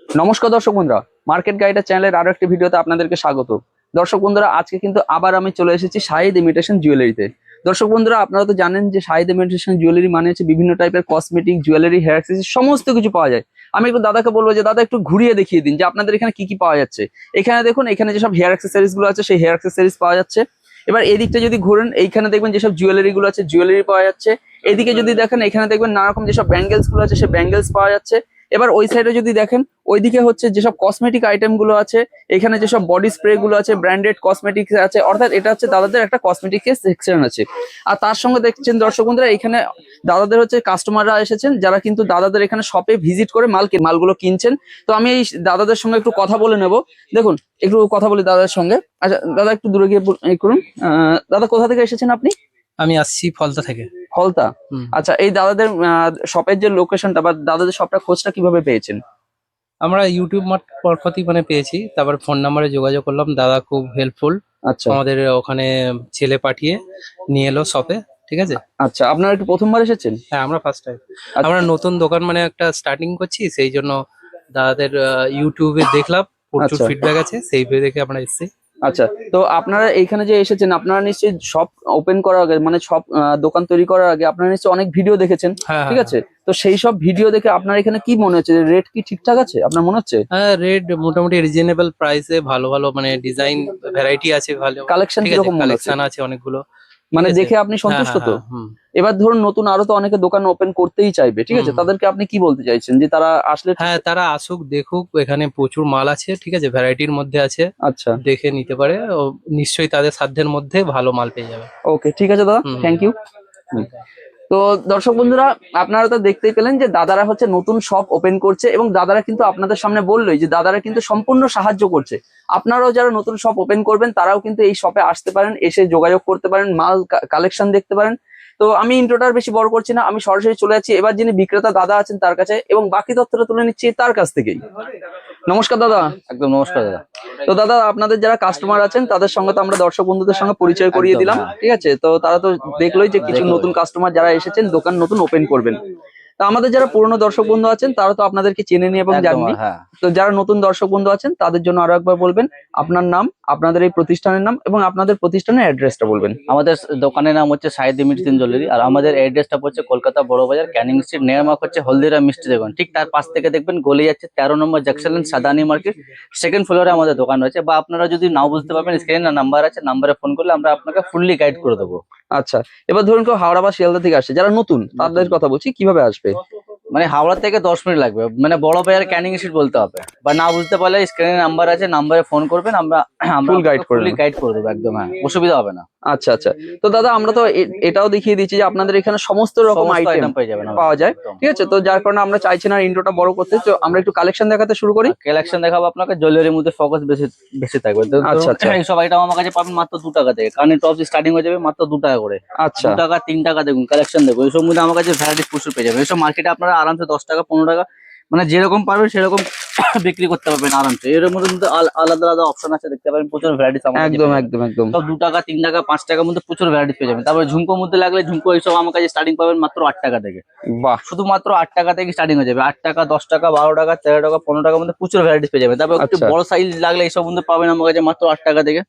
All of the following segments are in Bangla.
নমস্কার দর্শক বন্ধুরা, মার্কেট গাইডের চ্যানেলের আরো একটি ভিডিওতে আপনাদেরকে স্বাগত। দর্শক বন্ধুরা, আজকে কিন্তু আবার আমি চলে এসেছি শাহিদ ইমিটেশন জুয়েলারিতে। দর্শক বন্ধুরা, আপনারা তো জানেন যে শাহিদ ইমিটেশন জুয়েলারি মানে হচ্ছে বিভিন্ন টাইপের কসমেটিক, জুয়েলারি, হেয়ার অ্যাক্সেসরিজ সমস্ত কিছু পাওয়া যায়। আমি একটু দাদাকে বলবো যে দাদা একটু ঘুরিয়ে দেখিয়ে দিন যে আপনাদের এখানে কি কি পাওয়া যাচ্ছে। এখানে দেখুন, এখানে যেসব হেয়ার অ্যাক্সেসরিজ গুলো আছে সেই হেয়ার অ্যাক্সেসরিজ পাওয়া যাচ্ছে। এবার এদিকটা যদি ঘুরেন, এইখানে দেখবেন যেসব জুয়েলারি গুলো আছে জুয়েলারি পাওয়া যাচ্ছে। এদিকে যদি দেখেন, এখানে দেখবেন নানা রকম যেসব ব্যাঙ্গেলস গুলো আছে সেই ব্যাঙ্গেলস পাওয়া যাচ্ছে। এবার ওই সাইডে যদি দেখেন, ওইদিকে হচ্ছে যেসব কসমেটিক আইটেম গুলো আছে, এখানে যেসব বডি স্প্রে গুলো আছে, ব্র্যান্ডেড কসমেটিক্স আছে, অর্থাৎ এটা হচ্ছে দাদাদের একটা কসমেটিক্স সেকশন আছে। আর তার সঙ্গে দেখছেন দর্শক বন্ধুরা, এখানে দাদাদের হচ্ছে কাস্টমাররা এসেছেন যারা কিন্তু দাদাদের এখানে শপে ভিজিট করে মালগুলো কিনছেন। তো আমি এই দাদাদের সঙ্গে একটু কথা বলে নেব। দেখুন, একটু কথা বলি দাদাদের সঙ্গে। আচ্ছা দাদা, একটু দূরে গিয়ে করুন। দাদা, কোথা থেকে এসেছেন আপনি? আমি আসছি ফলতা থেকে। ফলতা। হুম। আচ্ছা, এই দাদাদের শপের যে লোকেশনটা বা দাদাদের শপটা খোঁজটা কিভাবে পেয়েছেন? আমরা ইউটিউব মারফতই পেয়েছি, তারপর ফোন নাম্বারে যোগাযোগ করলাম, দাদা খুব হেল্পফুল। আচ্ছা আমাদের ওখানে ছেলে পাঠিয়ে নিয়ে এলো শপে, ঠিক আছে। আচ্ছা, আপনারা একটু প্রথমবার এসেছেন? হ্যাঁ, আমরা ফার্স্ট টাইম। আচ্ছা আমরা নতুন দোকান একটা স্টার্টিং করছি, সেই জন্য দাদাদের ইউটিউবে দেখলাম, প্রচুর আচ্ছা ফিডব্যাক আছে, সেই দেখে আমরা এসেছি। আচ্ছা। তো আপনারা এইখানে যে এসেছেন, আপনারা নিশ্চয়ই শপ ওপেন করার আগে, মানে শপ দোকান তৈরি করার আগে আপনারা নিশ্চয়ই অনেক ভিডিও দেখেছেন, হ্যাঁ ঠিক হ্যাঁ আছে? তো সেই সব ভিডিও দেখে আপনার এখানে কি মনে হচ্ছে, রেট কি ঠিকঠাক আছে আপনার মনে হচ্ছে? হ্যাঁ, রেট মোটামুটি রিজনেবল প্রাইসে, ভালো ভালো ডিজাইন ভ্যারাইটি আছে, ভালো। কালেকশন ঠিক আছে, কিরকম মনে হচ্ছে? কালেকশন আছে অনেকগুলো। ঠিক মানে আছে। দেখে আপনি হ্যাঁ সন্তুষ্ট হ্যাঁ তো? হ্যাঁ, হুম। এবার ধরুন নতুন আরো তো অনেকে দোকান ওপেন করতেই চাইবে, ঠিক হুম আছে? হুম। তাদেরকে আপনি কি বলতে চাইছেন যে তারা আসলে হ্যাঁ, তারা আসুক, দেখুক, এখানে প্রচুর মাল আছে, ঠিক আছে, ভ্যারাইটির মধ্যে আছে, আচ্ছা, দেখে নিতে পারে। ও নিশ্চয়ই তাদের সাধ্যের মধ্যে ভালো মাল পেয়ে যাবে। ওকে, ঠিক আছে দাদা, হুম। Thank you. তো দর্শক বন্ধুরা, আপনারা তো দেখতেই পেলেন যে দাদারা হচ্ছে নতুন শপ ওপেন করছে এবং দাদারা কিন্তু আপনাদের সামনে বললোই যে দাদারা কিন্তু সম্পূর্ণ সাহায্য করছে। আপনারাও যারা নতুন শপ ওপেন করবেন তারাও কিন্তু এই শপে আসতে পারেন, এসে যোগাযোগ করতে পারেন, মাল কালেকশন দেখতে পারেন। তো আমি ইন্ট্রোটা আর বেশি বড় করছি না, আমি সরাসরি চলে যাচ্ছি এবার যিনি বিক্রেতা দাদা আছেন তার কাছে এবং বাকি তথ্যটা তুলে নিচ্ছি তার কাছ থেকেই। নমস্কার দাদা। একদম নমস্কার দাদা। তো দাদা, আপনাদের যারা কাস্টমার আছেন তাদের সঙ্গে তো আমরা দর্শক বন্ধুদের সঙ্গে পরিচয় করিয়ে একদম, দিলাম, হ্যাঁ। ঠিক আছে? তো তারা তো দেখলোই যে কিছু দেখলো। নতুন কাস্টমার যারা এসেছেন দোকান নতুন ওপেন করবেন। তা আমাদের যারা পুরনো দর্শক বন্ধু আছেন তারা তো আপনাদেরকে চেনেনি এবং একদম, জাননি। হ্যাঁ। তো যারা নতুন দর্শক বন্ধু আছেন তাদের জন্য আরো একবার বলবেন আপনার নাম, আপনাদের এই প্রতিষ্ঠানের নাম এবং আপনাদের প্রতিষ্ঠানের অ্যাড্রেসটা বলবেন। আমাদের দোকানের নাম হচ্ছে শাহিদ ইমিটেশন জুয়েলারি, আর আমাদের অ্যাড্রেসটা হচ্ছে কলকাতা বড় বাজার, ক্যানিং স্ট্রিট, নিয়ারমার্ক হচ্ছে হলদিরাম মিষ্টি দোকান। ঠিক তার পাশ থেকে দেখবেন গলি যাচ্ছে 13 নম্বর জাংশন, সাদানি মার্কেট, সেকেন্ড ফ্লোরে আমাদের দোকান রয়েছে। বা আপনারা যদি নাও বুঝতে পারবেন, স্ক্রিনে নাম্বার আছে, নাম্বারে ফোন করলে আমরা আপনাকে ফুললি গাইড করে দেবো। আচ্ছা, এবার ধরুন কেউ হাওড়া বা শিয়ালদা থেকে আসছে, যারা নতুন তাদের কথা বলছি, কিভাবে আসবে? মানে হাওড়া থেকে 10 মিনিট লাগবে, মানে বড় বাজার ক্যানিং স্ট্রিট বলতে হবে। বা না বুঝতে পারলে স্ক্রিনে নাম্বার আছে, নাম্বারে ফোন করবেন, আমরা আমরা ফুল গাইড করে ফুললি নেবেন। গাইড করে দেবো একদম, হ্যাঁ, অসুবিধা হবে না। আচ্ছা আচ্ছা। তো দাদা, আমরা তো এটাও দেখিয়ে দিচ্ছি যে আপনাদের এখানে সমস্ত রকম সমস্ত আইটেম আইটেম পেয়ে যাবেন পাওয়া যায়, একদম। ঠিক আছে? তো যার কারণে আমরা চাইছি না ইন্ট্রোটা বড় করতে, তো আমরা একটু কালেকশন দেখাতে শুরু করি। কালেকশন দেখাবো আপনাকে, জুয়েলারির মধ্যে ফোকাস বেশি বেশি থাকবে। আচ্ছা আচ্ছা এইসব আইটেম আমার কাছে পাবেন মাত্র 2 টাকা থেকে। কানের টপ স্টার্টিং হয়ে যাবে মাত্র 2 টাকা করে। আচ্ছা 2 টাকা, 3 টাকা, দেখুন কালেকশন দেখুন। এইসব মধ্যে আমার কাছে ভ্যারাইটি প্রচুর পেয়ে যাবেন। এইসব মার্কেটে আপনারা আরামসে 10 টাকা, 15 টাকা, মানে যেরকম পারবেন সেরকম বিক্রি করতে পারবেন আরামসে। এর মধ্যে কিন্তু আলাদা আলাদা অপশন আছে, দেখতে পাবেন প্রচুর ভ্যারাইটিস আমার কাছে একদম পেয়ে যাবেন। একদম একদম। সব 2 টাকা, 3 টাকা, 5 টাকার মধ্যে প্রচুর ভ্যারাইটিস পেয়ে যাবেন। তারপর ঝুমকোর মধ্যে লাগলে ঝুমকো, এইসব আমার কাছে স্টার্টিং পাবেন মাত্র 8 টাকা থেকে। বাহ, শুধুমাত্র 8 টাকা থেকে স্টার্টিং হয়ে যাবে। 8 টাকা, 10 টাকা, 12 টাকা, 13 টাকা, 15 টাকার মধ্যে প্রচুর ভ্যারাইটিস পেয়ে যাবে। তারপর একটু আচ্ছা বড় সাইজ লাগলে এইসব মধ্যে পাবেন আমার কাছে মাত্র 8 টাকা থেকে।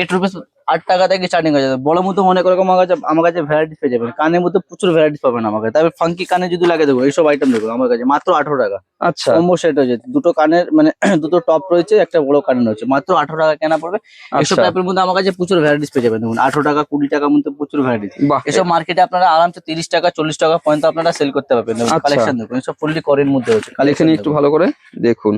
8 রুপিস, 8 টাকা থেকে স্টার্টিং হয়ে যাবে। বড় মধ্যে অনেক রকম আমার কাছে ভ্যারাইটিস পেয়ে যাবেন। কানের মধ্যে প্রচুর ভ্যারাইটিস পাবেন আমার কাছে। তারপর ফাঙ্কি কানে যদি লাগে দেখুন, এইসব আইটেম দেখুন আমার কাছে মাত্র 18 টাকা। আচ্ছা কম্বো সেট হয়েছে, দুটো কানের মানে দুটো টপ রয়েছে, একটা বড় কানের রয়েছে, মাত্র 18 টাকা কেনা পড়বে। এসব আচ্ছা, টাইপের মধ্যে আমার কাছে প্রচুর ভ্যারাইটিস পেয়ে যাবেন। দেখুন 18 টাকা, 20 টাকার মধ্যে প্রচুর ভ্যারাইটিস। বাহ, এসব মার্কেটে আপনারা আরামসে 30 টাকা, 40 টাকা পর্যন্ত আপনারা সেল করতে পারবেন। দেখুন আচ্ছা। কালেকশন দেখুন, এসব ফুললি করের মধ্যে হচ্ছে দেখে কালেকশন নিই একটু দেখুন। ভালো করে, দেখুন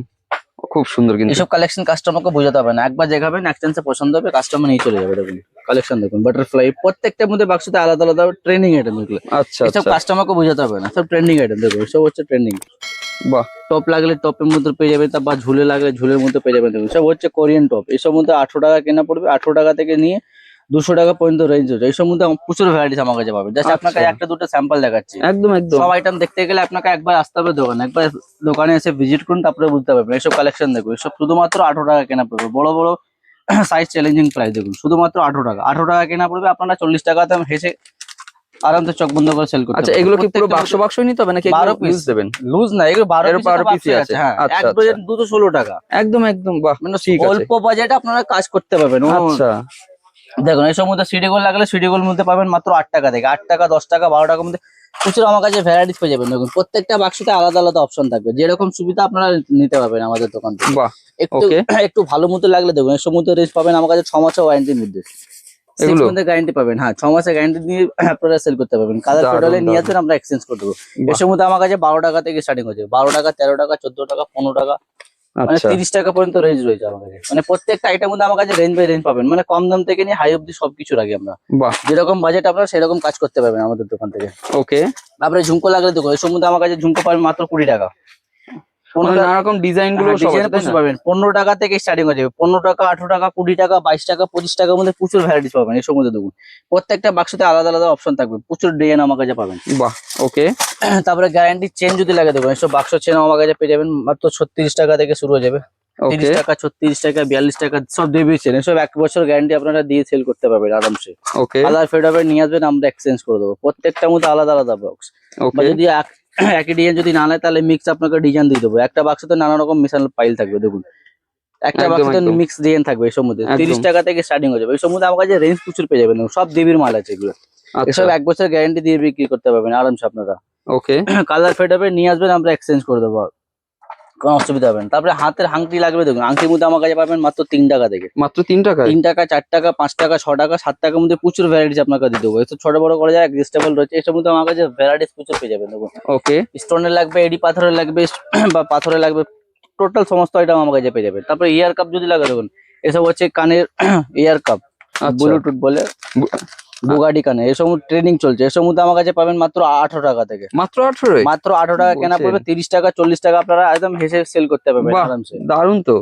খুব সুন্দর কিন্তু। এসব কালেকশন কাস্টমারকে বোঝাতে হবে না, একবার দেখাবেন, এক চান্সে পছন্দ হবে, কাস্টমার নিয়ে চলে যাবে। দেখুন কালেকশন দেখুন, বাটারফ্লাই, প্রত্যেকটার মধ্যে বাক্সতে আলাদা আলাদা ট্রেন্ডিং আইটেম এগুলো। আচ্ছা এসব আচ্ছা, কাস্টমারকে বোঝাতে হবে না, সব ট্রেন্ডিং আইটেম দেখুন, এসব হচ্ছে ট্রেন্ডিং। বাহ, টপ লাগলে টপের মধ্যে পেয়ে যাবেন, তারপর ঝুলে লাগলে ঝুলের মধ্যে পেয়ে যাবেন। দেখুন সব হচ্ছে কোরিয়ান টপ। এসব মধ্যে 18 টাকা কেনা পড়বে, 18 টাকা থেকে নিয়ে 200 টাকা পর্যন্ত রেঞ্জ হচ্ছে। এইসব মধ্যে প্রচুর ভ্যারাইটিস আমার কাছে পাবেন। জাস্ট আপনাকে আচ্ছা, একটা দুটো স্যাম্পল দেখাচ্ছি। একদম একদম। সব আইটেম দেখতে গেলে আপনাকে একবার আসতে হবে দোকানে, একবার দোকানে এসে ভিজিট করুন, তারপরে বুঝতে পারবেন। এইসব কালেকশন দেখুন, এসব শুধুমাত্র 18 টাকা কেনা পড়বে। বড় বড় সাইজ চ্যালেঞ্জিং প্রাইস দেখুন, শুধুমাত্র 18 টাকা। 18 টাকা কেনা পড়বে, আপনারা 40 টাকাতে হেসে আরামসে চোখ বন্ধ করে সেল করতে আচ্ছা, এগুলো কি পুরো বাক্স বাক্সই নিতে হবে নাকি 12 piece পিস দেবেন? লুজ না, এগুলো 12 এর 12 পিস piece-ই আছে। হ্যাঁ, আচ্ছা, এক ডজন 216 টাকা। একদম একদম, বাহ, মানে ঠিক আছে। অল্প বাজেটে আপনারা কাজ করতে পারবেন। আচ্ছা, দেখুন এর মধ্যে সিডি গোল লাগলে সিডি গোল মধ্যে পাবেন মাত্র 8 টাকা থেকে, 8 টাকা 10 টাকা 12 টাকার মধ্যে প্রচুর আমার কাছে ভ্যারাইটিস পেয়ে যাবেন। দেখুন প্রত্যেকটা বাক্সতে আলাদা আলাদা অপশন থাকবে, যেরকম সুবিধা আপনারা নিতে পারবেন আমাদের দোকান থেকে। বাহ, একটু okay. একটু ভালো মতো লাগলে দেখুন এর মধ্যে রেঞ্জ পাবেন আমার কাছে 6 মাসের ওয়ারেন্টির মধ্যে, 6 এগুলো? মাসের গ্যারান্টি পাবেন। হ্যাঁ, 6 মাসের গ্যারান্টি দিয়ে আপনারা সেল করতে পারবেন। কালার দারুণ, ফেডালে নিয়ে দারুণ। আসবেন, আমরা এক্সচেঞ্জ করে দেবো। বাহ। এর মধ্যে আমার কাছে 12 টাকা থেকে স্টার্টিং হচ্ছে, 12 টাকা 13 টাকা 14 টাকা 15 টাকা, মানে আচ্ছা, 30 টাকা পর্যন্ত রেঞ্জ রয়েছে আমার কাছে। মানে প্রত্যেকটা আইটেম মধ্যে আমার কাছে রেঞ্জ বাই রেঞ্জ পাবেন, মানে কম দাম থেকে নিয়ে হাই অব্দি সবকিছু রাখি আমরা। বাহ, যেরকম বাজেট আপনারা সেরকম কাজ করতে পারবেন আমাদের দোকান থেকে। ওকে। তারপরে ঝুমকো লাগলে দেখো এর মধ্যে আমার কাছে ঝুমকো পাবেন মাত্র 20 টাকা। মানে নানা রকম ডিজাইন গুলো সব আছে, তাই না? পাবেন 15 টাকা থেকে স্টার্টিং হয়ে যাবে, 15 টাকা 18 টাকা 20 টাকা 22 টাকা 25 টাকার মধ্যে প্রচুর ভ্যারাইটিস পাবেন। এর মধ্যে দেখুন প্রত্যেকটা বাক্সতে আলাদা আলাদা অপশন থাকবে, প্রচুর ডিজাইন আমার কাছে পাবেন। বাহ, ওকে। তারপরে গ্যারান্টি চেন যদি লাগে দেখুন এসব বাক্স চেন আমার কাছে পেয়ে যাবেন মাত্র 36 টাকা থেকে শুরু হয়ে যাবে। 30 ওকে, টাকা 36 টাকা 42 টাকা সব দেবী চেন, এসব 1 বছর গ্যারান্টি আপনারা দিয়ে সেল করতে পারবেন আরামসে। ওকে, কালার ফেড হবে নিয়ে আসবেন, আমরা এক্সচেঞ্জ করে দেবো। প্রত্যেকটার মধ্যে আলাদা আলাদা বক্স, বা ওকে। যদি একই ডিজাইন যদি না নেয় তাহলে মিক্স আপনাকে ডিজাইন দিয়ে দেবো। একটা বাক্সতে নানা রকম মেশানো পাইল থাকবে দেখুন, একটা একদম, বাক্সতে একদম। মিক্স ডিজাইন থাকবে। এসব মধ্যে একদম। 30 টাকা থেকে স্টার্টিং হয়ে যাবে। এসব মধ্যে আমার কাছে রেঞ্জ প্রচুর পেয়ে যাবেন, সব দেবীর মাল আছে এগুলো। আচ্ছা, এসব 1 বছর গ্যারান্টি দিয়ে বিক্রি করতে পারবেন আরামসে আপনারা। ওকে। কালার ফেড হবে নিয়ে আসবেন, আমরা এক্সচেঞ্জ করে দেবো, কোনো অসুবিধা হবে না। তারপরে হাতের আংটি লাগবে দেখুন, আংটির মধ্যে আমার কাছে পাবেন মাত্র 3 টাকা থেকে। মাত্র 3 টাকায়? 3 টাকা 4 টাকা 5 টাকা 6 টাকা 7 টাকার মধ্যে প্রচুর ভ্যারাইটিস আপনাকে দিয়ে দেবো। এসব ছোট বড় করা যায়, অ্যাডজাস্টেবল রয়েছে। এসব মধ্যে আমার কাছে ভ্যারাইটিস প্রচুর পেয়ে যাবেন দেখুন। ওকে, স্টোনের লাগবে, এডি পাথরের লাগবে বা পাথরের লাগবে, টোটাল সমস্ত আইটেম আমার কাছে পেয়ে যাবেন। তারপরে ইয়ার কাপ যদি লাগে দেখুন, এসব হচ্ছে কানের ইয়ার কাপ, আচ্ছা। ব্লুটুথ বলে বু- বুগাডি কানে, এসব ট্রেনিং চলছে। এসব মধ্যে আমার কাছে পাবেন মাত্র 18 টাকা থেকে। মাত্র 18? মাত্র 18 টাকা কেনা বলছেন? পড়বে, 30 টাকা 40 টাকা আপনারা একদম হেসে সেল করতে পারবেন বাহ, আরামসে। দারুণ তো।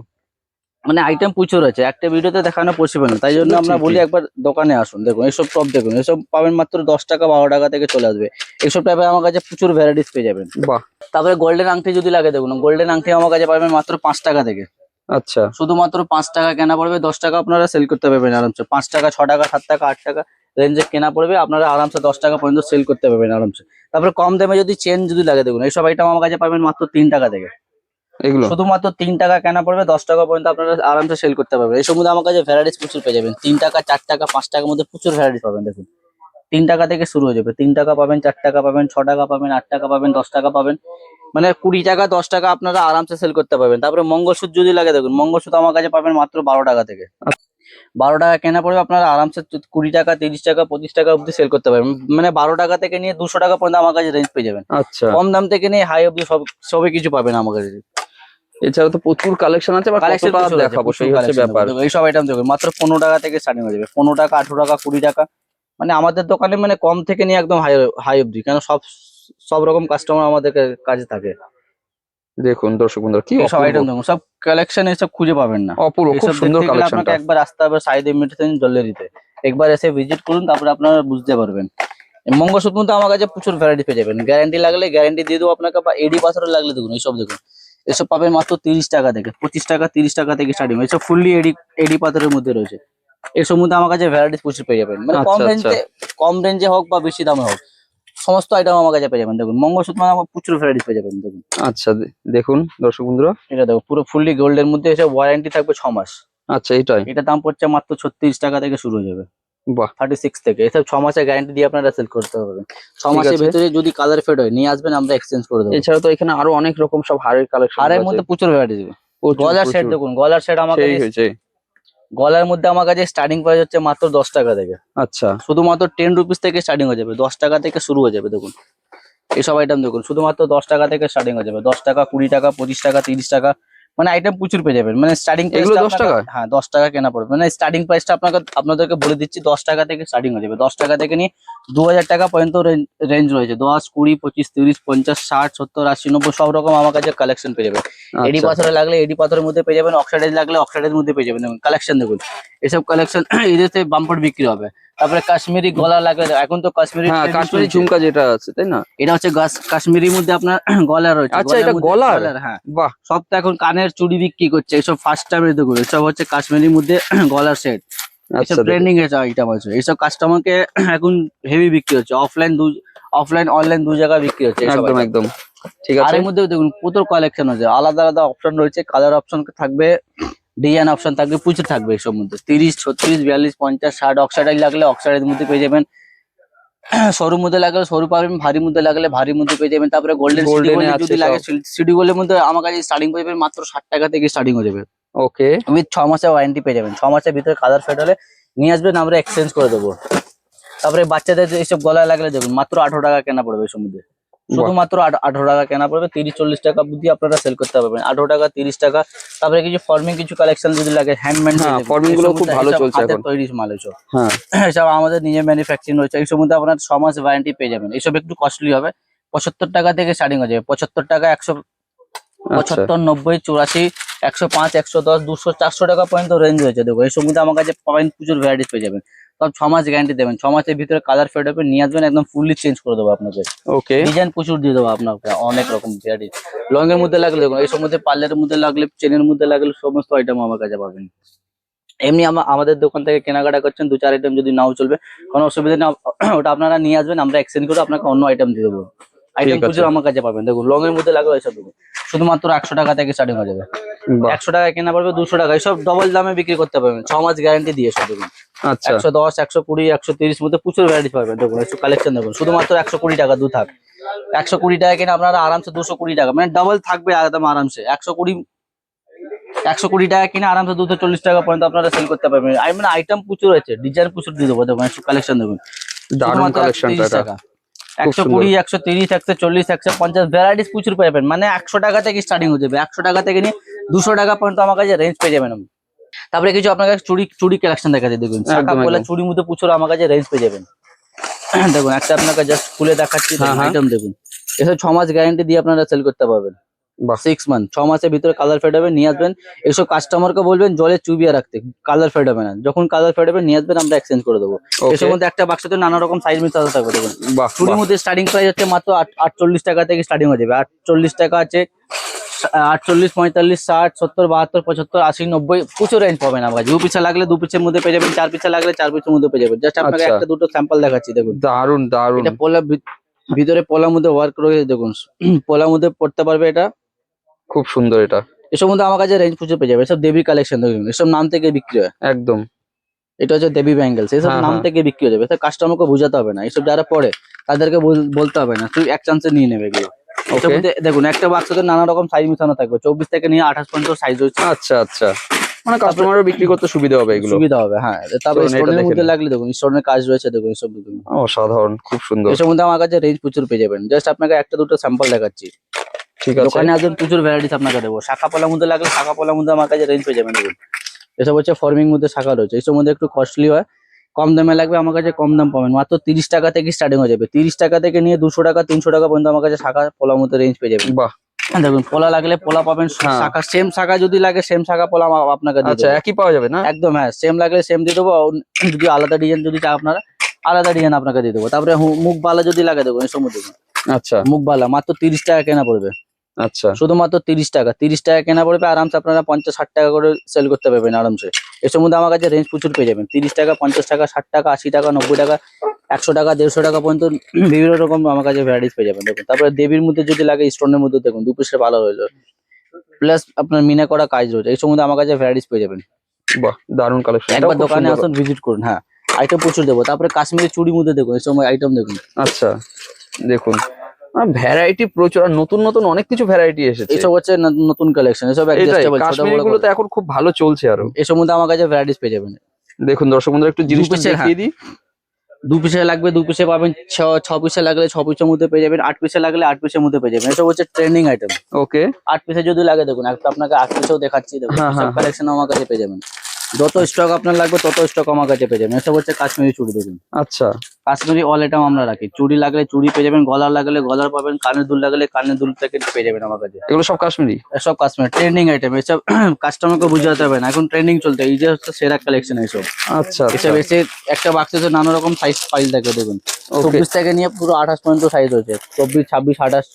মানে আইটেম প্রচুর আছে, একটা ভিডিওতে দেখানো পসিবল না, তাই জন্য সেটা আমরা ঠিকই। বলি একবার দোকানে আসুন। দেখুন এসব টপ দেখুন, এসব পাবেন মাত্র 10 টাকা 12 টাকা থেকে চলে আসবে। এসব টাইপে আমার কাছে প্রচুর ভ্যারাইটিস পেয়ে যাবেন। বাহ, তারপরে গোল্ডেন আংটি যদি লাগে দেখুন, গোল্ডেন আংটি আমার কাছে পাবেন মাত্র 5 টাকা থেকে। আচ্ছা, শুধুমাত্র 5 টাকা কেনা পড়বে, 10 টাকা আপনারা সেল করতে পারবেন আরামসে। 5 টাকা 6 টাকা 7 টাকা 8 টাকা রেঞ্জে কেনা পড়বে, আপনারা আরামসে 10 টাকা পর্যন্ত সেল করতে পারবেন আরামসে। তারপরে কম দামে যদি চেন যদি লাগে দেখুন, এইসব আইটেম আমার কাছে পাবেন মাত্র 3 টাকা থেকে। এগুলো? শুধুমাত্র 3 টাকা কেনা পড়বে, 10 টাকা পর্যন্ত আপনারা আরামসে সেল করতে পারবেন। এই মধ্যে আমার কাছে ভ্যারাইটিস প্রচুর পেয়ে যাবেন। 3 টাকা 4 টাকা 5 টাকার মধ্যে প্রচুর ভ্যারাইটিস পাবেন দেখুন। 3 টাকা থেকে শুরু হয়ে যাবে, 3 টাকা পাবেন 4 টাকা পাবেন 6 টাকা পাবেন 8 টাকা পাবেন 10 টাকা পাবেন, মানে 20 টাকা 10 টাকা আপনারা আরামসে সেল করতে পারবেন। তারপরে মঙ্গলসূত্র যদি লাগে দেখুন, মঙ্গলসূত্র আমার কাছে পাবেন মাত্র 12 টাকা থেকে। 12 টাকা কেনা পড়বে, আপনারা আরামসে 20 টাকা 30 টাকা 25 টাকা অব্দি সেল করতে পারবেন। মানে 12 টাকা থেকে নিয়ে 200 টাকা পর্যন্ত আমার কাছে রেঞ্জ পেয়ে যাবেন। আচ্ছা, কম দাম থেকে নিয়ে হাই অব্দি সবই কিছু পাবেন আমার কাছে। এছাড়া তো প্রচুর কালেকশন আছে, বা কালেকশন কতটা দেখাবো সেই হচ্ছে ব্যাপার। এইসব আইটেম দেখুন মাত্র 15 টাকা থেকে স্টার্টিং হয়ে যাবে, 15 টাকা 18 টাকা 20 টাকা। মানে আমাদের দোকানে মানে কম থেকে নিয়ে একদম হাই হাই অব্দি, কেন সব রকম কাস্টমার আমাদের কাছে থাকে। দেখুন দর্শক বন্ধুরা, কি এইসব আইটেম দেখুন, সব কালেকশন এসব খুঁজে পাবেন না। অপূর্ব, খুব এসব সুন্দর দেখতে গেলে আপনাকে কালেকশনটা। একবার আসতে হবে সাইদ ইমিটেশন জুয়েলারিতে, একবার এসে ভিজিট করুন, তারপরে আপনারা বুঝতে পারবেন। মঙ্গলসূত্র তো আমার কাছে প্রচুর ভ্যারাইটি পেয়ে যাবেন, গ্যারান্টি লাগলে গ্যারান্টি দিয়ে দেবো আপনাকে, বা এডি পাথরের লাগলে দেখুন এইসব দেখুন, এসব পাবেন মাত্র 30 টাকা থেকে, 25 টাকা 30 টাকা থেকে স্টার্টিং। এসব ফুললি এডি পাথরের মধ্যে রয়েছে। এসব মধ্যে আমার কাছে ভ্যারাইটিস প্রচুর পেয়ে যাবেন, মানে আচ্ছা, আচ্ছা। কম রেঞ্জে হোক বা বেশি দামে হোক, সমস্ত আইটেম আমার কাছে পেয়ে যাবেন। দেখুন মঙ্গলসূত্র মানে আমার প্রচুর ভ্যারাইটিস পেয়ে যাবেন দেখুন। আচ্ছা, দেখুন দর্শক বন্ধুরা, এটা দেখো পুরো ফুললি গোল্ডের মধ্যে, এসব ওয়ারেন্টি থাকবে 6 মাস। আচ্ছা, এটাই? এটা দাম পড়ছে মাত্র 36 টাকা থেকে শুরু হয়ে যাবে, বাহ, 36 থেকে। এসব 6 মাসের গ্যারান্টি দিয়ে আপনারা সেল করতে পারবেন। 6 ঠিক মাসের আছে। ভিতরে যদি কালার ফেড হয় নিয়ে আসবেন, আমরা এক্সচেঞ্জ করে দেবো। এছাড়া তো এখানে আরো অনেক রকম সব হারের কালেকশন হারের মধ্যে প্রচুর ভ্যারাইটি দেবে। গলার সেট দেখুন, গলার সেট আমার সেই কাছে, হয়েছে। গলার মধ্যে আমার কাছে স্টার্টিং প্রাইস হচ্ছে মাত্র 10 টাকা থেকে। আচ্ছা, শুধুমাত্র 10 রুপিস থেকে স্টার্টিং হয়ে যাবে, 10 টাকা থেকে শুরু হয়ে যাবে দেখুন। এইসব আইটেম দেখুন শুধুমাত্র 10 টাকা থেকে স্টার্টিং হয়ে যাবে, 10 টাকা 20 টাকা 25 টাকা 30 টাকা, মানে আইটেম প্রচুর পেয়ে যাবেন। মানে স্টার্টিং এগুলো 10 টাকা? হ্যাঁ 10 টাকা কেনা পড়বে, মানে স্টার্টিং প্রাইসটা আপনাদেরকে বলে দিচ্ছি, 10 টাকা থেকে স্টার্টিং হয়ে যাবে। 10 টাকা থেকে নিয়ে 2000 টাকা পর্যন্ত রেঞ্জ রয়েছে, 10 20 25 30 50 60 70 80 90 সব রকম আমার কাছে কালেকশন পেয়ে যাবে। এডি আচ্ছা, পাথরে লাগলে এডি পাথরের মধ্যে পেয়ে যাবেন, অক্সাইডাইজ লাগলে অক্সাইডের মধ্যে পেয়ে যাবেন। দেখুন কালেকশন দেখুন, এসব কালেকশন এদেরতে বাম্পার বিক্রি হবে। তারপরে কাশ্মীরি গলা লাগলে, এখন তো কাশ্মীরি হ্যাঁ, trending কাশ্মীরি চলছে। ঝুমকা যেটা আছে, তাই না? এটা হচ্ছে কাশ্মীরির মধ্যে আপনার গলা রয়েছে। আচ্ছা, এটা মধ্যে গলার? হ্যাঁ, বাহ, সব তো এখন কানের চুড়ি বিক্রি করছে, এসব ফার্স্ট টাইম দেখুন, এসব হচ্ছে কাশ্মীরির মধ্যে গলার সেট। আচ্ছা এসব ট্রেন্ডিং এর আইটেম আছে, এইসব কাস্টমারকে এখন হেভি বিক্রি হচ্ছে, অফলাইন অনলাইন দু জায়গায় বিক্রি হচ্ছে এইসব একদম item। একদম ঠিক আর আছে। এর মধ্যে দেখুন প্রচুর কালেকশন আছে, আলাদা আলাদা অপশন রয়েছে, কালার অপশন থাকবে, ডিজাইন অপশন থাকবে, প্রচুর থাকবে এসব মধ্যে 30, 36, 42, 50, 60 অক্সাইডাইজ লাগলে অক্সাইডের মধ্যে পেয়ে যাবেন, সরুর মধ্যে লাগলে সরু পাবেন, ভারী মধ্যে লাগলে ভারীর মধ্যে পেয়ে যাবেন। তারপরে গোল্ডেন সিটি গোল্ডেনে গোল্ড আছে যদি লাগে, সব। সিটি গোল্ডের মধ্যে আমার কাছে স্টার্টিং পেয়ে যাবেন মাত্র 60 টাকা থেকে স্টার্টিং হয়ে যাবে, ওকে উইথ 6 মাসের ওয়ারেন্টি পেয়ে যাবেন। 6 মাসের ভিতরে কালার ফেড হলে নিয়ে আসবেন, আমরা এক্সচেঞ্জ করে দেবো। তারপরে বাচ্চাদের এইসব গলায় লাগলে দেখুন মাত্র 18 টাকা কেনা পড়বে এর মধ্যে, শুধুমাত্র 18 টাকা কেনা পড়বে, 30-40 টাকা বুদ্ধি আপনারা সেল করতে পারবেন, 18 টাকা 30 টাকা। তারপরে কিছু ফর্মিং কিছু কালেকশন যদি লাগে, হ্যান্ডমেড, হ্যাঁ ফর্মিং গুলো খুব ভালো চলছে এখন। তৈরি মাল এসব, হ্যাঁ এসব আমাদের নিজে ম্যানুফ্যাকচারিং রয়েছে, এইসব মধ্যে আপনার 6 মাস ওয়ারেন্টি পেয়ে যাবেন। এইসব একটু কস্টলি হবে, 75 টাকা থেকে স্টার্টিং হয়ে যাবে, 75 টাকা, 100, আচ্ছা 75, 90, 84, 105, 110, 200, 400 টাকা পর্যন্ত রেঞ্জ রয়েছে। দেখো এইসব মধ্যে আমার কাছে পাবেন, প্রচুর ভ্যারাইটিস পেয়ে যাবেন। সব 6 মাস গ্যারান্টি দেবেন, 6 মাসের ভিতরে কালার ফেড হবে, নিয়ে আসবেন, একদম ফুললি চেঞ্জ করে দেবো আপনাকে, ওকে ডিজাইন প্রচুর দিয়ে দেবো আপনাকে, অনেক রকম ভ্যারাইটি। লং এর মধ্যে লাগলে দেখুন, এইসব মধ্যে পার্লের মধ্যে লাগলে, চেনের মধ্যে লাগলে সমস্ত আইটেম আমার কাছে পাবেন। এমনি আমাদের দোকান থেকে কেনাকাটা করছেন, 2-4 আইটেম যদি নাও চলবে কোনো অসুবিধা নেই, ওটা আপনারা নিয়ে আসবেন, আমরা এক্সচেঞ্জ করে আপনাকে অন্য আইটেম দিয়ে দেবো। আইটেম ঠিক আছে। প্রচুর আমার কাছে পাবেন। দেখুন লং এর মধ্যে লাগবে এইসব দেখুন, শুধুমাত্র 100 টাকা থেকে স্টার্টিং হয়ে যাবে, বাহ 100 টাকা কেনা পড়বে, 200 টাকা, এইসব ডবল দামে বিক্রি করতে পারবেন, 6 মাস গ্যারান্টি দিয়ে সব দেখুন। আচ্ছা 110, 120, 130 মধ্যে প্রচুর ভ্যারাইটি পাবেন। দেখুন একটু কালেকশন দেখুন, শুধুমাত্র 120 টাকা দু থাক, 120 টাকা কিনে আপনারা আরামসে 220 টাকা, মানে ডাবল থাকবে একদম আরামসে। 120 টাকা কিনে আরামসে 240 টাকা পর্যন্ত আপনারা সেল করতে পারবেন। মানে আইটেম প্রচুর আছে, ডিজাইন প্রচুর দিয়ে দেবো। দেখুন একটু কালেকশন দেখুন, দারুণ শুধুমাত্র কালেকশনটা 130 এটা। টাকা, খুব সুন্দর। 120, 130, 140, 150 ভ্যারাইটিস প্রচুর পাবেন, মানে 100 টাকা থেকে স্টার্টিং হয়ে যাবে, 100 টাকা থেকে নিয়ে 200 টাকা পর্যন্ত আমার কাছে রেঞ্জ পেয়ে যাবেন। তারপরে কিছু আপনার কাছে চুড়ি কালেকশন দেখাচ্ছি, দেখুন শাখা একদম, পলা একদম। চুড়ির মধ্যে প্রচুর আমার কাছে রেঞ্জ পেয়ে যাবেন। দেখুন একটা আপনাকে জাস্ট খুলে দেখাচ্ছি, হ্যাঁ, হ্যাঁ। আইটেম দেখুন, এসব 6 মাস গ্যারান্টি দিয়ে আপনারা সেল করতে পারবেন, বাহ 6 মান্থ, 6 মাসের ভিতরে কালার ফেড হবে, নিয়ে আসবেন। এইসব কাস্টমারকে বলবেন জলে চুবিয়ে রাখতে, কালার ফেড হবে না, যখন কালার ফেড হবে নিয়ে আসবেন, আমরা এক্সচেঞ্জ করে দেবো। ওকে এসব মধ্যে একটা বাক্সতে নানা রকম সাইজ মিশাতে থাকবে। দেখুন বাহ চুড়ির বাহ। মধ্যে স্টার্টিং প্রাইস হচ্ছে মাত্র 48 টাকা থেকে স্টার্টিং হয়ে যাবে, 48 টাকা আছে, 48, 45, 60, 70, 72, 75, 80, 90 প্রচুর রেঞ্জ পাবেন আমার কাছে। 2 পিসে লাগলে 2 পিসের মধ্যে পেয়ে যাবেন, 4 পিসে লাগলে 4 পিসের মধ্যে পেয়ে যাবেন। জাস্ট আপনাকে আচ্ছা। একটা দুটো স্যাম্পল দেখাচ্ছি, দেখুন দারুণ দারুণ এটা ভিতরে পলার মধ্যে ওয়ার্ক রয়েছে, দেখুন পলার মধ্যে পড়তে পারবে এটা। খুব সুন্দর এটা। এসব মধ্যে আমার কাছে রেঞ্জ প্রচুর পেয়ে যাবে, এসব দেবী কালেকশন দেখুন, এসব নাম থেকে বিক্রি হয়। একদম এটা হচ্ছে দেবী ব্যাঙ্গেলস, এসব হ্যাঁ, নাম হ্যাঁ। থেকে বিক্রি হয়ে যাবে, কাস্টমারকে বোঝাতে হবে না, এসব যারা পড়ে তাদেরকে বলতে হবে না, তুই এক চান্সে নিয়ে নেবে এগুলো। এসব ওকে মধ্যে দেখুন একটা বাক্সতে নানা রকম সাইজ মিশানো থাকবে, 24 থেকে নিয়ে 28 পর্যন্ত সাইজ রয়েছে, আচ্ছা আচ্ছা, মানে কাস্টমারও বিক্রি করতে সুবিধা হবে এগুলো। সুবিধা হবে। হ্যাঁ তারপরে চলুন এটা স্টোনের দেখে মধ্যে নিই। লাগলে দেখুন স্টোনের কাজ রয়েছে, দেখুন এসব দেখুন, অসাধারণ খুব সুন্দর। এসব মধ্যে আমার কাছে রেঞ্জ প্রচুর পেয়ে যাবেন। জাস্ট আপনাকে একটা দুটো স্যাম্পল দেখাচ্ছি, ঠিক আছে দোকানে আসবেন প্রচুর ভ্যারাইটিস আপনাকে দেবো। শাখা পলার মধ্যে লাগলে শাখা পলার মধ্যে আমার কাছে রেঞ্জ পেয়ে যাবেন। দেখুন এসব হচ্ছে ফর্মিং মধ্যে শাখা রয়েছে, এসব মধ্যে একটু কস্টলি হয়, কম দামে লাগবে আমার কাছে কম দাম পাবেন, মাত্র 30 টাকা থেকে স্টার্টিং হয়ে যাবে। 30 টাকা থেকে নিয়ে 200 টাকা 300 টাকা পর্যন্ত আমার কাছে শাখা পলার মধ্যে রেঞ্জ পেয়ে যাবেন। বাহ দেখুন পোলা লাগলে পোলা পাবেন, হ্যাঁ। শাখা সেম শাখা যদি লাগে সেম শাখা পোলা আপনাকে দিয়ে আচ্ছা দেবো। একই পাওয়া যাবে না? একদম হ্যাঁ, সেম লাগলে সেম দিয়ে দেবো, যদি আলাদা ডিজাইন যদি চাই আপনারা আলাদা ডিজাইন আপনাকে দিয়ে দেবো। তারপরে মুখ বালা যদি লাগে দেখুন এসব মধ্যে আচ্ছা মুখ বালা মাত্র 30 টাকা কেনা পড়বে, আচ্ছা শুধুমাত্র 30 টাকা, 30 টাকা কেনা পড়বে, আরামসে আপনারা 50-60 টাকা করে সেল করতে পারবেন আরামসে। এসব মধ্যে আমার কাছে রেঞ্জ প্রচুর পেয়ে যাবেন, 30 টাকা, 50 টাকা, 60 টাকা, 80 টাকা, 90 টাকা, 100 টাকা, 150 টাকা পর্যন্ত বিভিন্ন রকম আমার কাছে ভ্যারাইটিস পেয়ে যাবেন। দেখুন তারপরে দেবীর মধ্যে যদি লাগে স্টোনের মধ্যে দেখুন 2 পিসের ভালো রয়েছে, প্লাস আপনার মিনা করা কাজ রয়েছে, এই সম্বন্ধে আমার কাছে ভ্যারাইটিস পেয়ে যাবেন। বাহ দারুণ কালেকশন। একবার দোকানে আসুন ভিজিট করুন, হ্যাঁ আইটেম প্রচুর দেবো। তারপরে কাশ্মীরি চুড়ির মধ্যে দেখুন এই সময় আইটেম দেখুন, আচ্ছা দেখুন ভ্যারাইটি প্রচুর, আর নতুন নতুন অনেক কিছু ভ্যারাইটি এসেছে। এইসব হচ্ছে নতুন কালেকশন, এসব এটাই অ্যাডজাস্টেবল ছোট কাশ্মীরি বড় গুলো তো এখন খুব ভালো চলছে আরো। এই সম্বন্ধে আমার কাছে ভ্যারাইটিস পেয়ে যাবেন। দেখুন দর্শক বন্ধুরা একটু জিনিসটা পিসের, দেখিয়ে দিই। 2 পিসে লাগবে 2 পিসে পাবেন, 6 পিসে লাগলে 6 পিসের মধ্যে পেয়ে যাবেন, 8 পিসে লাগলে 8 পিসের মধ্যে পেয়ে যাবেন। এসব হচ্ছে ট্রেন্ডিং আইটেম। ওকে 8 পিসে যদি লাগে দেখুন, একটা আপনাকে 8 পিসেও দেখাচ্ছি, দেখুন হ্যাঁ, সব হ্যাঁ। কালেকশন আমার কাছে পেয়ে যাবেন। যত স্টক আপনার লাগবে তত স্টক আমার কাছে পেয়ে যাবেন। এসব হচ্ছে কাশ্মীরি চুড়ি দেখুন, আচ্ছা কাশ্মীরি অল আইটেম আমরা রাখি, চুড়ি লাগলে চুড়ি পেয়ে যাবেন, গলার লাগলে গলার পাবেন, কানের দুল লাগলে কানের দুল থেকে পেয়ে যাবেন আমার কাছে। এগুলো সব কাশ্মীরি? এসব কাশ্মীর ট্রেন্ডিং আইটেম, এসব কাস্টমারকে বুঝাতে হবে না, এখন ট্রেন্ডিং চলতে, এই যে হচ্ছে সেরা কালেকশন এইসব। আচ্ছা আচ্ছা এসব এসে একটা বাক্সে নানা রকম সাইজ ফাইল থাকে দেখুন, ওকে 24 থেকে নিয়ে পুরো 28 পর্যন্ত সাইজ রয়েছে, 24, 26, 28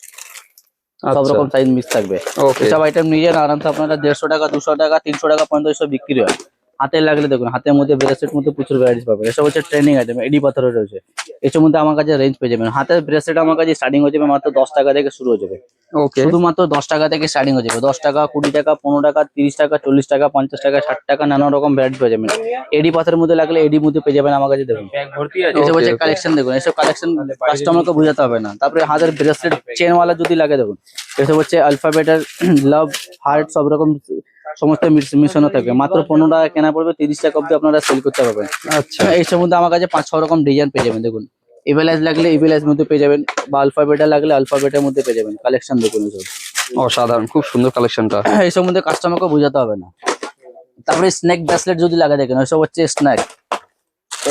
সব রকম সাইজ মিক্স থাকবে। ওকে এসব আইটেম নিয়ে যান আরামসে, আপনারা 150 টাকা, 200 টাকা, 300 টাকা পর্যন্ত এসব বিক্রি হয়। হাতে লাগলে দেখুন, হাতের মধ্যে ব্রেসলেট মধ্যে প্রচুর ভ্যারাইটিস পাবেন। এসব হচ্ছে ট্রেনিং আইটেম, এডি পাথরের রয়েছে। এসব মধ্যে আমার কাছে রেঞ্জ পেয়ে যাবেন। হাতের ব্রেসলেট আমার কাছে স্টার্টিং হয়ে যাবে মাত্র 10 টাকা থেকে শুরু হয়ে যাবে। ওকে, শুধুমাত্র 10 টাকা থেকে স্টার্টিং হয়ে যাবে। 10 টাকা, 20 টাকা, 15 টাকা, 30 টাকা, 40 টাকা, 50 টাকা, 60 টাকা, নানা রকম ভ্যারাইটি পেয়ে যাবেন। এডি পাথরের মধ্যে লাগলে এডি মধ্যে পেয়ে যাবেন আমার কাছে দেখুন। এসব হচ্ছে Okay, okay. কালেকশন দেখুন, এসব কালেকশন কাস্টমারকে বোঝাতে হবে না। তারপরে হাতের ব্রেসলেট চেনওয়ালা যদি লাগে দেখুন, এসব হচ্ছে অ্যালফাবেটের লাভ, হার্ট সব রকম সমস্ত মিশানো থাকে। মাত্র 15 টাকা কেনা পড়বে, 30 টাকা অব্দি আপনারা সেল করতে পারবেন। আচ্ছা, এই সম্বন্ধে আমার কাছে 5-6 রকম ডিজাইন পেয়ে যাবেন দেখুন। ইভেলাইজ লাগলে ইভেলাইজ মধ্যে পেয়ে যাবেন, বা আলফাবেটা লাগলে আলফাবেটের মধ্যে পেয়ে যাবেন। কালেকশন দেখুন এসব। অসাধারণ, খুব সুন্দর কালেকশনটা। এই সম্বন্ধে কাস্টমারকে বোঝাতে হবে না। তারপরে স্নেক ব্রেসলেট যদি লাগে দেখেন, এসব হচ্ছে স্ন্যাক।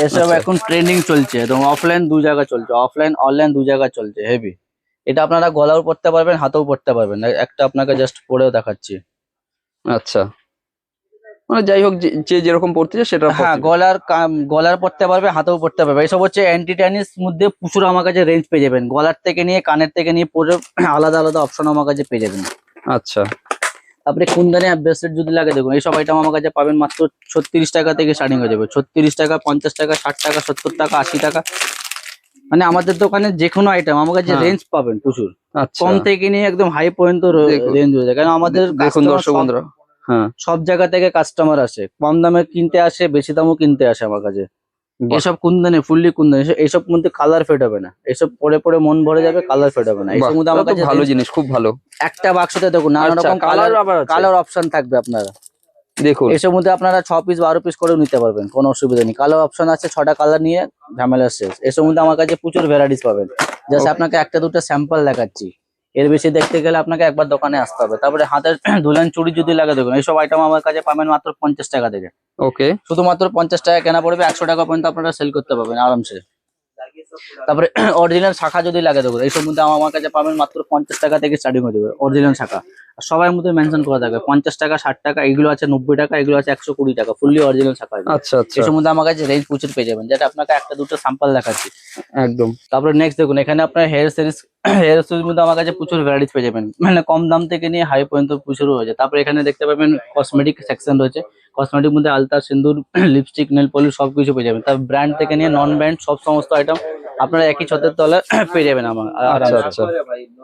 এসব আচ্ছা। এখন ট্রেন্ডিং চলছে, এবং অফলাইন 2 জায়গা চলছে, অফলাইন অনলাইন 2 জায়গা চলছে হেভি। এটা আপনারা গলাও পরতে পারবেন, হাতেও পরতে পারবেন। একটা আপনাকে জাস্ট পরেও দেখাচ্ছি। আচ্ছা, মানে যাই হোক, যে যেরকম পড়তে চায় সেটা হ্যাঁ, পড়তে গলার পরতে পারবে, হাতেও পরতে পারবে। এসব হচ্ছে অ্যান্টি ট্যানিস মধ্যে প্রচুর আমার কাছে রেঞ্জ পেয়ে যাবেন। গলার থেকে নিয়ে কানের থেকে নিয়ে পুরো আলাদা আলাদা অপশন আমার কাছে পেয়ে যাবেন। আচ্ছা, তারপরে কুন্দনি ব্রেসলেট যদি লাগে দেখুন, এইসব আইটেম আমার কাছে পাবেন মাত্র 36 টাকা থেকে স্টার্টিং হয়ে যাবে। 36 টাকা, 50 টাকা, 60 টাকা, 70 টাকা, 80 টাকা। মানে আমাদের দোকানে যে কোনো আইটেম আমার কাছে হ্যাঁ। রেঞ্জ পাবেন প্রচুর। আচ্ছা, কম থেকে নিয়ে একদম হাই পর্যন্ত দেখুন। রেঞ্জ হয়ে যায়, কারণ আমাদের দেখুন customer দর্শক বন্ধুরা, হ্যাঁ, সব জায়গা থেকে কাস্টমার আসে। কম দামে কিনতে আসে, বেশি দামও কিনতে আসে আমার কাছে। বাহ, এসব কুন্দনে, ফুললি কুন্দন, এইসব মধ্যে কালার ফেড হবে না। এসব পরে পরে মন ভরে যাবে, কালার ফেড হবে না। বাহ, এইসব মধ্যে আমার তাহলে তো কাছে ভালো জিনিস, খুব ভালো। একটা বাক্সতে দেখুন নানা আচ্ছা, রকম কালার কালার, আবার আছে? কালার অপশন থাকবে আপনারা। দেখুন, এসব মধ্যে আপনারা 6 পিস 12 পিস করেও নিতে পারবেন, কোনো অসুবিধা নেই। কালার অপশন আছে, 6টা কালার নিয়ে ঝামেলা শেষ। এসব মধ্যে আমার কাছে প্রচুর ভ্যারাইটিস পাবেন। Just Okay. আপনাকে একটা দুটো স্যাম্পল দেখাচ্ছি, এর বেশি দেখতে গেলে আপনাকে একবার দোকানে আসতে হবে। তারপরে হাতের দুলান চুড়ি যদি লাগে দেখুন, এইসব আইটেম আমার কাছে পাবেন মাত্র 50 টাকা থেকে। ওকে, শুধুমাত্র 50 টাকা কেনা পড়বে, 100 টাকা পর্যন্ত আপনারা সেল করতে পারবেন আরামসে। তারপরে অরিজিনাল শাখা যদি লাগে দেখুন, এইসব মধ্যে আমার কাছে পাবেন মাত্র 50 টাকা থেকে স্টার্টিং হয়ে যাবে অরিজিনাল শাখা। আর সবার মধ্যে মেনশন করা থাকবে 50 টাকা, 60 টাকা, এগুলো আছে 90 টাকা, এগুলো আছে 120 টাকা, ফুললি অরিজিনাল শাখা। আচ্ছা, আচ্ছা, এসব মধ্যে আমার কাছে রেঞ্জ প্রচুর পেয়ে যাবেন, যেটা আপনাকে একটা দুটো স্যাম্পল দেখাচ্ছি। একদম। তারপরে নেক্সট দেখুন, এখানে আপনার হেয়ার সিরিজ মধ্যে আমার কাছে প্রচুর ভ্যারাইটিস পেয়ে যাবেন। মানে কম দাম থেকে নিয়ে হাই পর্যন্ত প্রচুর রয়েছে। তারপরে এখানে দেখতে পাবেন কসমেটিক সেকশন রয়েছে। কসমেটিক মধ্যে আলতা, সিন্দুর, লিপস্টিক, নেল পলিশ সবকিছু পেয়ে যাবেন। তারপর ব্র্যান্ড থেকে নিয়ে নন ব্র্যান্ড সব সমস্ত আইটেম আপনারা একই ছতের তলায় পেয়ে যাবেন আমার আচ্ছা, আরামসে। আচ্ছা।